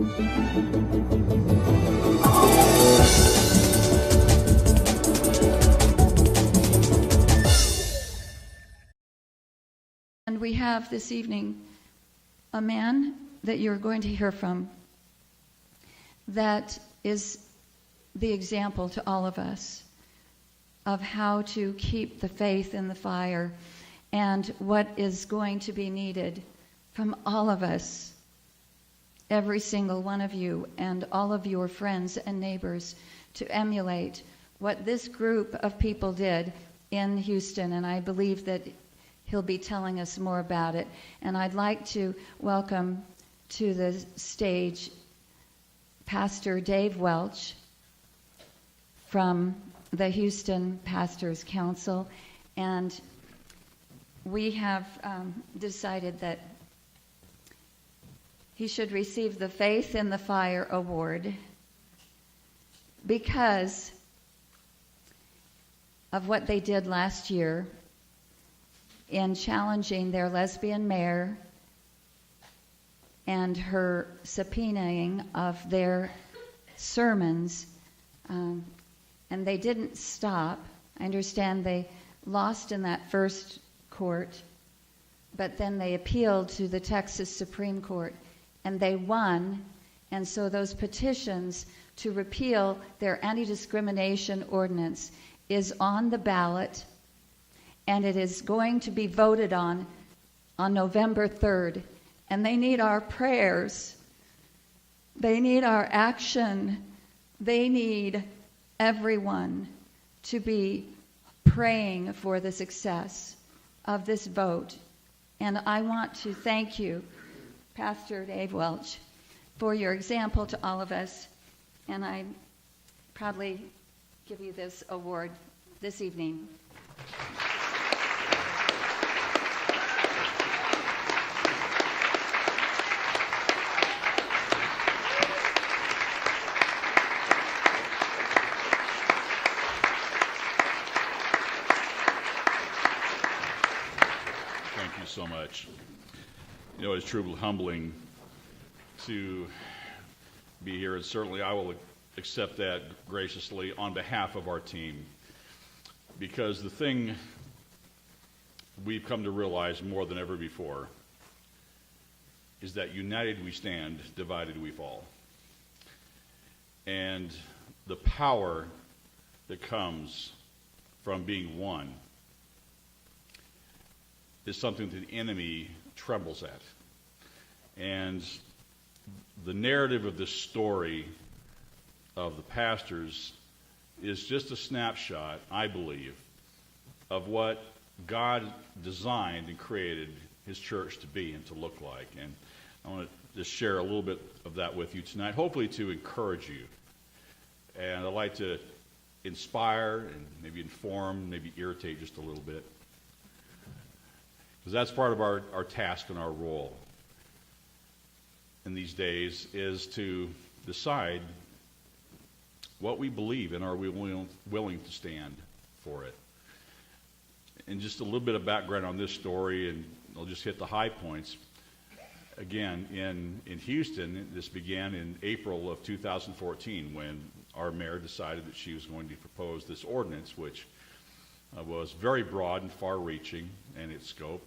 And we have this evening a man that you're going to hear from that is the example to all of us of how to keep the faith in the fire and what is going to be needed from all of us, every single one of you and all of your friends and neighbors, to emulate what this group of people did in Houston. And I believe that he'll be telling us more about it. And I'd like to welcome to the stage Pastor Dave Welch from the Houston Pastors Council. And we have decided that he should receive the Faith in the Fire Award because of what they did last year in challenging their lesbian mayor and her subpoenaing of their sermons. And they didn't stop. I understand they lost in that first court, but then they appealed to the Texas Supreme Court, and they won. And so those petitions to repeal their anti-discrimination ordinance is on the ballot, and it is going to be voted on November 3rd. And they need our prayers. They need our action. They need everyone to be praying for the success of this vote. And I want to thank you, Pastor Dave Welch, for your example to all of us. And I proudly give you this award this evening. Thank you so much. You know, it's truly humbling to be here, and certainly I will accept that graciously on behalf of our team, because the thing we've come to realize more than ever before is that united we stand, divided we fall. And the power that comes from being one is something that the enemy trembles at. And the narrative of this story of the pastors is just a snapshot, I believe, of what God designed and created his church to be and to look like. And I want to just share a little bit of that with you tonight, hopefully to encourage you. And I'd like to inspire and maybe inform, maybe irritate just a little bit, because that's part of our task and our role in these days, is to decide what we believe and are we willing to stand for it. And just a little bit of background on this story, and I'll just hit the high points. Again, in Houston, this began in April of 2014 when our mayor decided that she was going to propose this ordinance, which was very broad and far-reaching in its scope,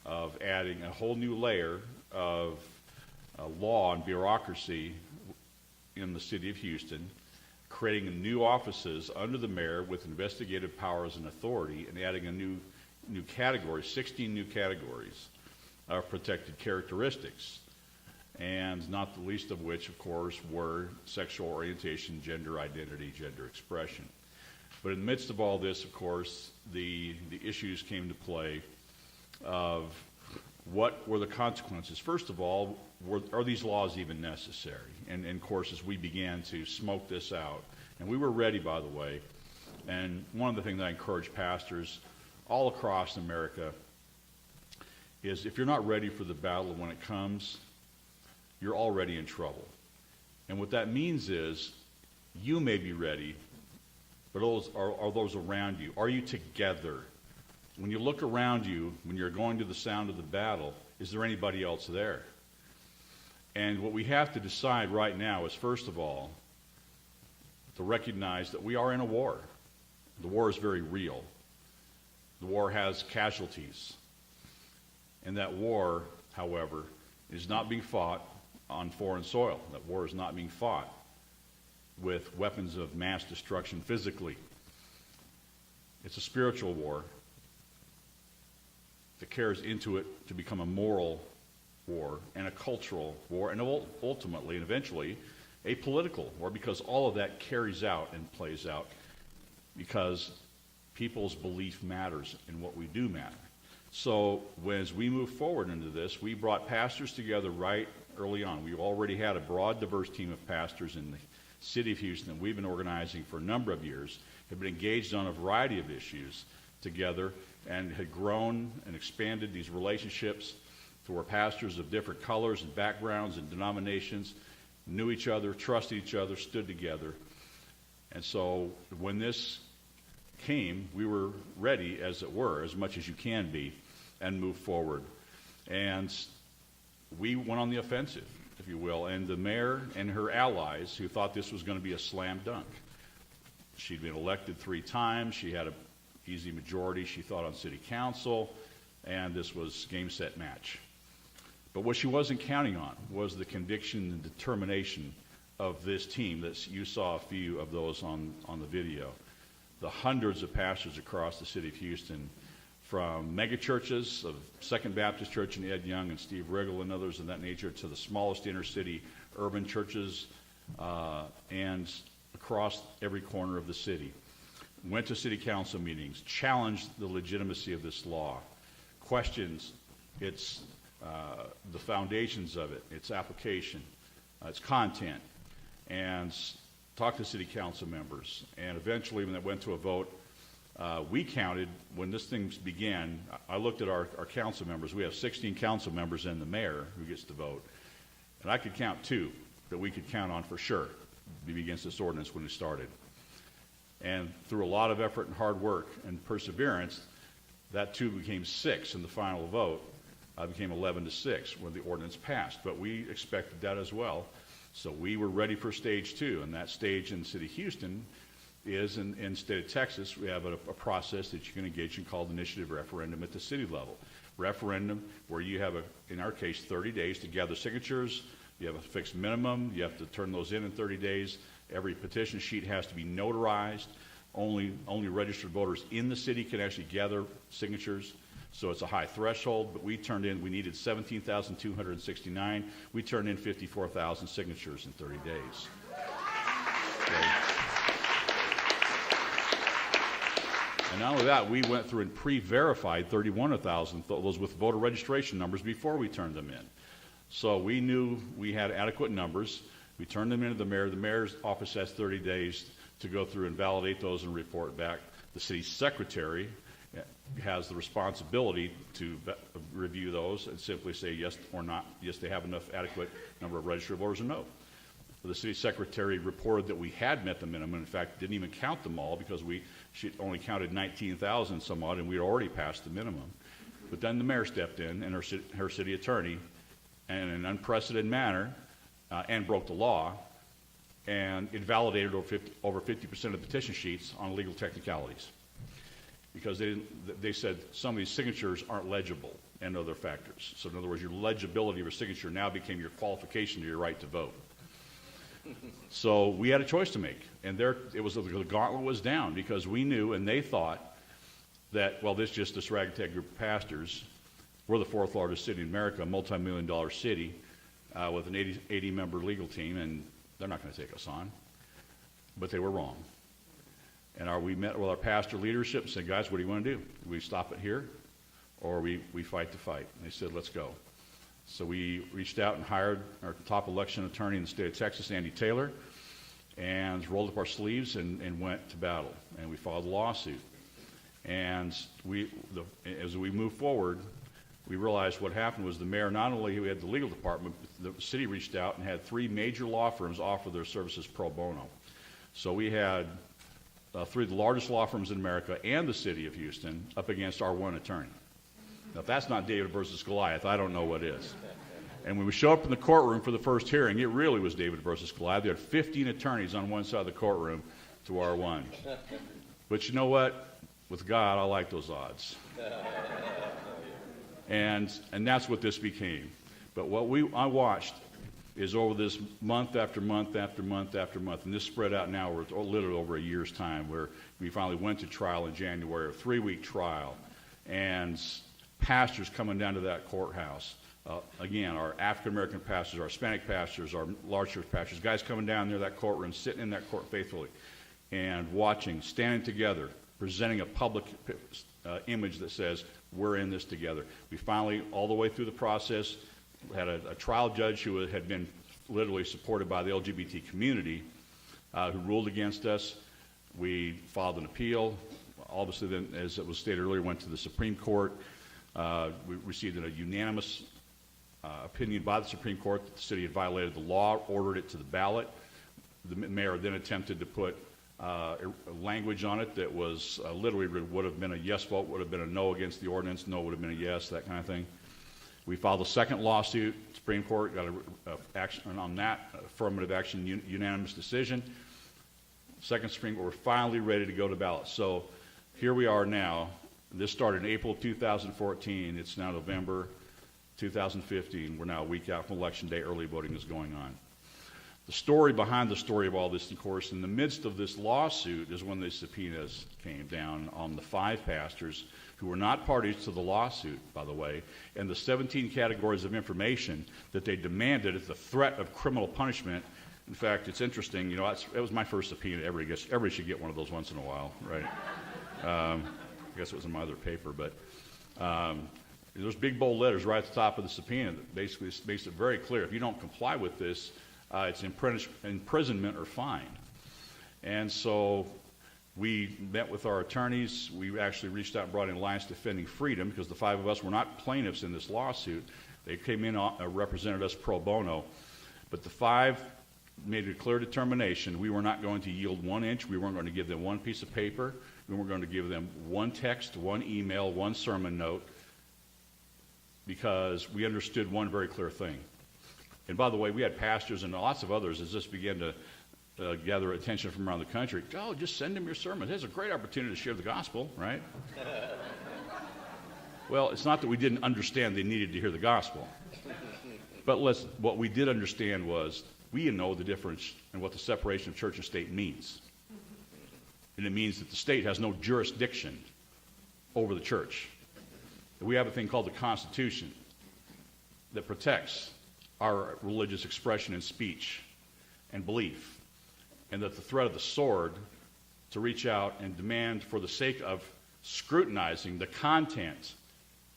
of adding a whole new layer of law and bureaucracy in the city of Houston, creating new offices under the mayor with investigative powers and authority, and adding a new category, 16 new categories of protected characteristics, and not the least of which, of course, were sexual orientation, gender identity, gender expression. But in the midst of all this, of course, the issues came to play of what were the consequences. First of all, are these laws even necessary? And of course, as we began to smoke this out, and we were ready, by the way, and one of the things that I encourage pastors all across America is, if you're not ready for the battle when it comes, you're already in trouble. And what that means is, you may be ready, but are those around you? Are you together? When you look around you, when you're going to the sound of the battle, is there anybody else there? And what we have to decide right now is, first of all, to recognize that we are in a war. The war is very real. The war has casualties. And that war, however, is not being fought on foreign soil. That war is not being fought with weapons of mass destruction physically. It's a spiritual war that carries into it to become a moral war and a cultural war and ultimately and eventually a political war, because all of that carries out and plays out because people's belief matters and what we do matter. So as we move forward into this, we brought pastors together right early on. We already had a broad, diverse team of pastors in the city of Houston that we've been organizing for a number of years, have been engaged on a variety of issues together, and had grown and expanded these relationships to where pastors of different colors and backgrounds and denominations knew each other, trusted each other, stood together. And so when this came, we were ready, as it were, as much as you can be, and move forward. And we went on the offensive, if you will, and the mayor and her allies, who thought this was going to be a slam dunk. She'd been elected 3 times. She had an easy majority, she thought, on city council, and this was game, set, match. But what she wasn't counting on was the conviction and determination of this team that you saw a few of those on the video. The hundreds of pastors across the city of Houston, from mega churches of Second Baptist Church and Ed Young and Steve Riggle and others of that nature, to the smallest inner city urban churches, and across every corner of the city. Went to city council meetings, challenged the legitimacy of this law, questions its the foundations of it, its application, its content, and talked to city council members. And eventually, when it went to a vote, we counted, when this thing began, I looked at our council members. We have 16 council members and the mayor who gets to vote. And I could count 2 that we could count on for sure to be against this ordinance when it started. And through a lot of effort and hard work and perseverance, that 2 became 6 in the final vote. Became 11-6 when the ordinance passed. But we expected that as well. So we were ready for stage 2. And that stage in the city of Houston is, in the state of Texas, we have a process that you can engage in called initiative referendum at the city level. Referendum where you have, in our case, 30 days to gather signatures. You have a fixed minimum. You have to turn those in 30 days. Every petition sheet has to be notarized. Only registered voters in the city can actually gather signatures. So it's a high threshold, but we needed 17,269. We turned in 54,000 signatures in 30 days. Okay. And not only that, we went through and pre-verified 31,000, those with voter registration numbers, before we turned them in. So we knew we had adequate numbers. We turned them into the mayor. The mayor's office has 30 days to go through and validate those and report back. The city secretary has the responsibility to review those and simply say yes or not. Yes, they have enough adequate number of registered voters, or no. The city secretary reported that we had met the minimum. In fact, didn't even count them all because she only counted 19,000 some odd, and we had already passed the minimum. But then the mayor stepped in, and her city attorney, in an unprecedented manner, and broke the law, and invalidated over 50% of the petition sheets on legal technicalities, because they said some of these signatures aren't legible and other factors. So in other words, your legibility of your signature now became your qualification to your right to vote. So we had a choice to make, and the gauntlet was down, because we knew, and they thought that, well, this ragtag group of pastors, we're the 4th largest city in America, a multi-million-dollar city with an 80-member legal team, and they're not going to take us on. But they were wrong. And we met with our pastor leadership and said, guys, what do you want to do? Do we stop it here, or we fight the fight? And they said, let's go. So we reached out and hired our top election attorney in the state of Texas, Andy Taylor, and rolled up our sleeves and went to battle. And we filed a lawsuit. And as we moved forward, we realized what happened was the mayor, not only we had the legal department, the city reached out and had 3 major law firms offer their services pro bono. So we had 3 of the largest law firms in America and the city of Houston up against our one attorney. Now, if that's not David versus Goliath, I don't know what is. And when we show up in the courtroom for the first hearing, it really was David versus Goliath. There had 15 attorneys on one side of the courtroom to our one. But you know what? With God, I like those odds. And that's what this became. But what I watched is over this month after month after month after month, and this spread out now over literally over a year's time, where we finally went to trial in January, a 3-week trial, and pastors coming down to that courthouse. Again, our African-American pastors, our Hispanic pastors, our large church pastors, guys coming down near that courtroom, sitting in that court faithfully, and watching, standing together, presenting a public image that says, we're in this together. We finally, all the way through the process, had a trial judge who had been literally supported by the LGBT community, who ruled against us. We filed an appeal. Obviously, then, as it was stated earlier, went to the Supreme Court. We received a unanimous opinion by the Supreme Court that the city had violated the law, ordered it to the ballot. The mayor then attempted to put language on it that was literally would have been a yes vote, would have been a no against the ordinance, no would have been a yes, that kind of thing. We filed a second lawsuit. Supreme Court got action on that, affirmative action, unanimous decision. Second Supreme Court, we're finally ready to go to ballot. So here we are now. This started in April 2014. It's now November 2015. We're now a week out from Election Day. Early voting is going on. The story behind the story of all this, of course, in the midst of this lawsuit is when the subpoenas came down on the 5 pastors who were not parties to the lawsuit, by the way, and the 17 categories of information that they demanded as the threat of criminal punishment. In fact, it's interesting, it was my first subpoena. Everybody should get one of those once in a while, right? I guess it was in my other paper, but there's big bold letters right at the top of the subpoena that basically makes it very clear. If you don't comply with this, it's imprisonment or fine. And so we met with our attorneys. We actually reached out and brought in Alliance Defending Freedom because the 5 of us were not plaintiffs in this lawsuit. They came in, represented us pro bono. But the 5 made a clear determination. We were not going to yield 1 inch. We weren't going to give them 1 piece of paper. We weren't going to give them 1 text, 1 email, 1 sermon note, because we understood one very clear thing. And by the way, we had pastors and lots of others as this began to gather attention from around the country. Oh, just send them your sermon. It's a great opportunity to share the gospel, right? Well, it's not that we didn't understand they needed to hear the gospel. But what we did understand was we know the difference in what the separation of church and state means. And it means that the state has no jurisdiction over the church. We have a thing called the Constitution that protects our religious expression and speech and belief, and that the threat of the sword to reach out and demand for the sake of scrutinizing the content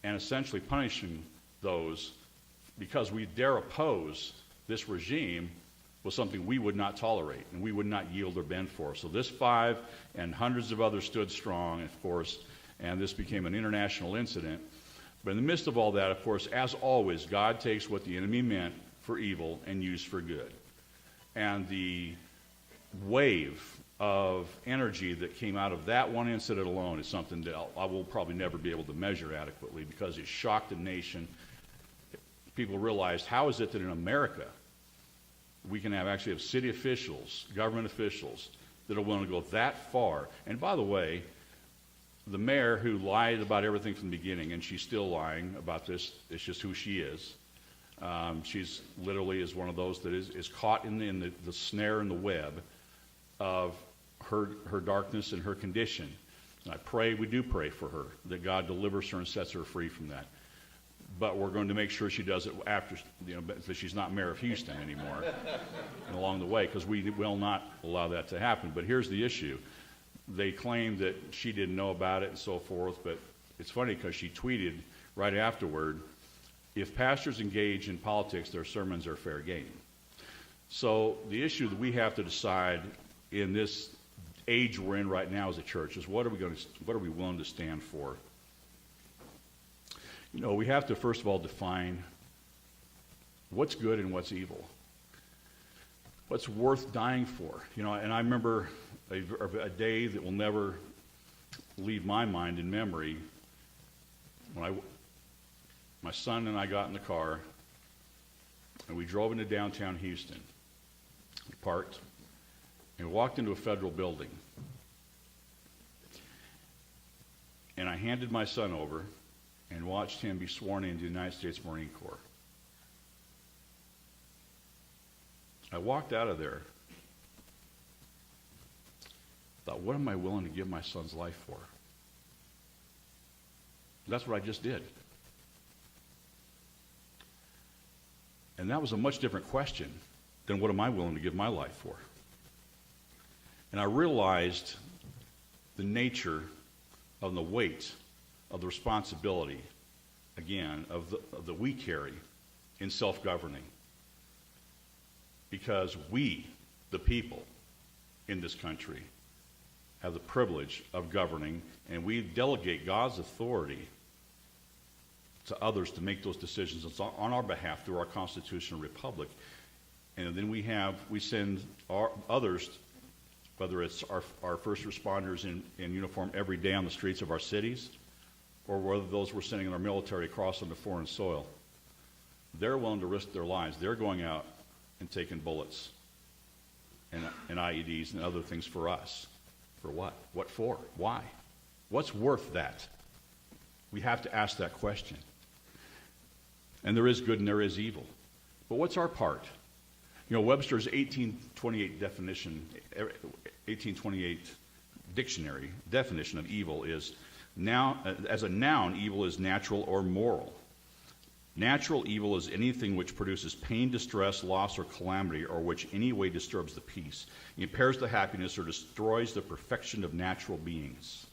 and essentially punishing those because we dare oppose this regime was something we would not tolerate and we would not yield or bend for. So this 5 and hundreds of others stood strong, of course, and this became an international incident. But in the midst of all that, of course, as always, God takes what the enemy meant for evil and used for good. And the wave of energy that came out of that one incident alone is something that I will probably never be able to measure adequately because it shocked the nation. People realized, how is it that in America we can actually have city officials, government officials, that are willing to go that far? And by the way, the mayor who lied about everything from the beginning, and she's still lying about this, it's just who she is. She's literally is one of those that is caught in the snare and the web of her darkness and her condition. And we do pray for her, that God delivers her and sets her free from that. But we're going to make sure she does it after, that she's not mayor of Houston anymore and along the way, because we will not allow that to happen. But here's the issue. They claim that she didn't know about it and so forth, but it's funny because she tweeted right afterward, if pastors engage in politics, their sermons are fair game. So the issue that we have to decide in this age we're in right now as a church is what are we willing to stand for? We have to first of all define what's good and what's evil. What's worth dying for? And I remember a day that will never leave my mind in memory when my son and I got in the car and we drove into downtown Houston. We parked, and we walked into a federal building. And I handed my son over and watched him be sworn into the United States Marine Corps. I walked out of there, thought, what am I willing to give my son's life for? That's what I just did. And that was a much different question than what am I willing to give my life for? And I realized the nature of the weight of the responsibility, again, of that we carry in self-governing. Because we, the people in this country, have the privilege of governing, and we delegate God's authority to others to make those decisions on our behalf through our constitutional republic. And then we send our others, whether it's our first responders in uniform every day on the streets of our cities, or whether those we're sending in our military across into foreign soil. They're willing to risk their lives. They're going out and taking bullets and IEDs and other things for us. For what? What for? Why? What's worth that? We have to ask that question. And there is good and there is evil. But what's our part? You know, Webster's 1828 dictionary definition of evil is, as a noun, evil is natural or moral. Natural evil is anything which produces pain, distress, loss, or calamity, or which any way disturbs the peace, impairs the happiness, or destroys the perfection of natural beings.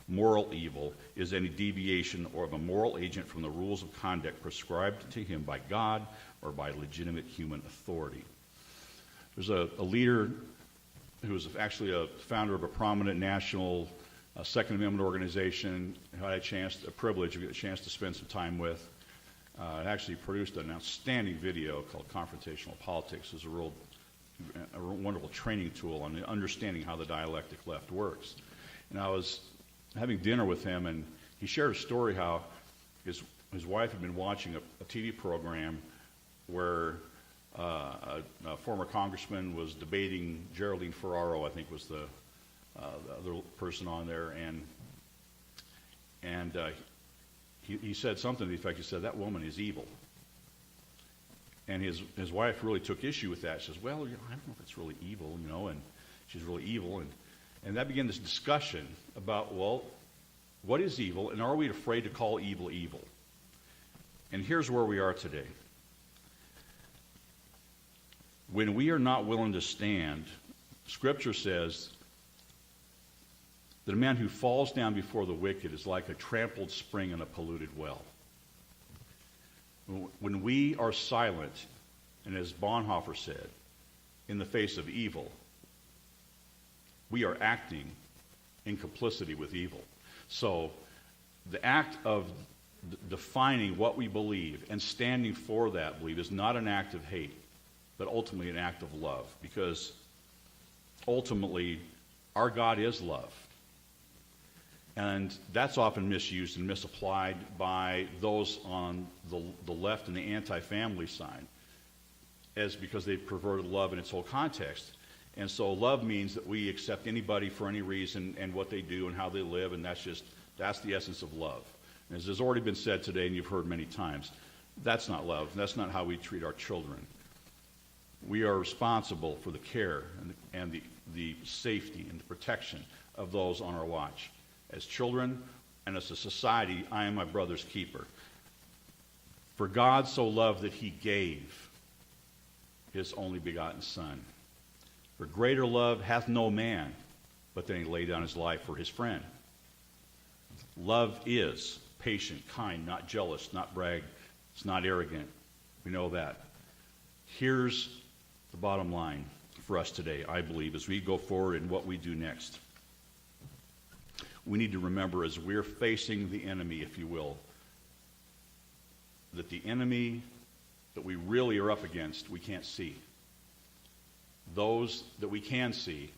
Moral evil is any deviation or of a moral agent from the rules of conduct prescribed to him by God or by legitimate human authority. There's a leader who was actually a founder of a prominent national Second Amendment organization who I had a privilege of getting a chance to spend some time with. It actually produced an outstanding video called Confrontational Politics. It's a wonderful training tool on understanding how the dialectic left works. And I was having dinner with him, and he shared a story how his wife had been watching a TV program where a former congressman was debating Geraldine Ferraro, I think was the other person on there, and he said something to the effect, he said, that woman is evil. And his wife really took issue with that. She says, well, I don't know if it's really evil, and she's really evil. And that began this discussion about, well, what is evil, and are we afraid to call evil evil? And here's where we are today. When we are not willing to stand, Scripture says that a man who falls down before the wicked is like a trampled spring in a polluted well. When we are silent, and as Bonhoeffer said, in the face of evil, we are acting in complicity with evil. So the act of defining what we believe and standing for that belief is not an act of hate, but ultimately an act of love, because ultimately our God is love. And that's often misused and misapplied by those on the left and the anti-family side, as because they've perverted love in its whole context. And so love means that we accept anybody for any reason and what they do and how they live, and that's the essence of love. And as has already been said today, and you've heard many times, that's not love. That's not how we treat our children. We are responsible for the care and the safety and the protection of those on our watch. As children and as a society, I am my brother's keeper. For God so loved that he gave his only begotten Son. For greater love hath no man, but then he laid down his life for his friend. Love is patient, kind, not jealous, not brag, it's not arrogant. We know that. Here's the bottom line for us today, I believe, as we go forward in what we do next. We need to remember, as we're facing the enemy, if you will, that the enemy that we really are up against, we can't see. Those that we can see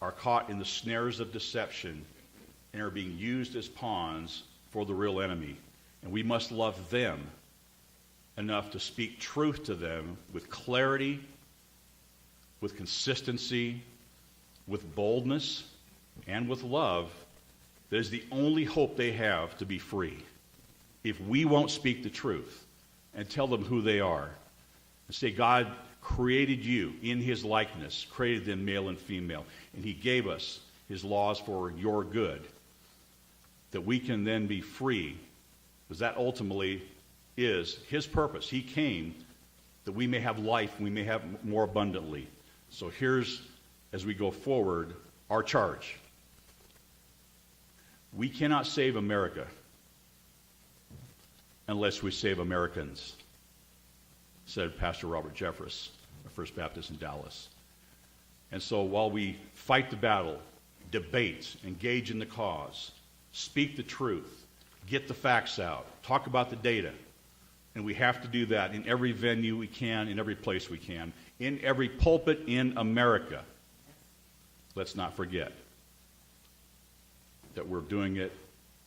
are caught in the snares of deception and are being used as pawns for the real enemy. And we must love them enough to speak truth to them with clarity, with consistency, with boldness, and with love, that is the only hope they have to be free. If we won't speak the truth and tell them who they are, and say, God created you in his likeness, created them male and female, and he gave us his laws for your good, that we can then be free, because that ultimately is his purpose. He came that we may have life, we may have more abundantly. So here's, as we go forward, our charge. We cannot save America unless we save Americans, said Pastor Robert Jeffress of First Baptist in Dallas. And so while we fight the battle, debate, engage in the cause, speak the truth, get the facts out, talk about the data, and we have to do that in every venue we can, in every place we can, in every pulpit in America. Let's not forget that we're doing it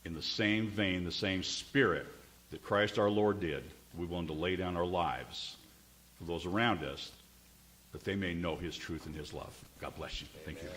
in the same vein, the same spirit that Christ our Lord did. We want to lay down our lives for those around us, that they may know his truth and his love. God bless you. Thank you.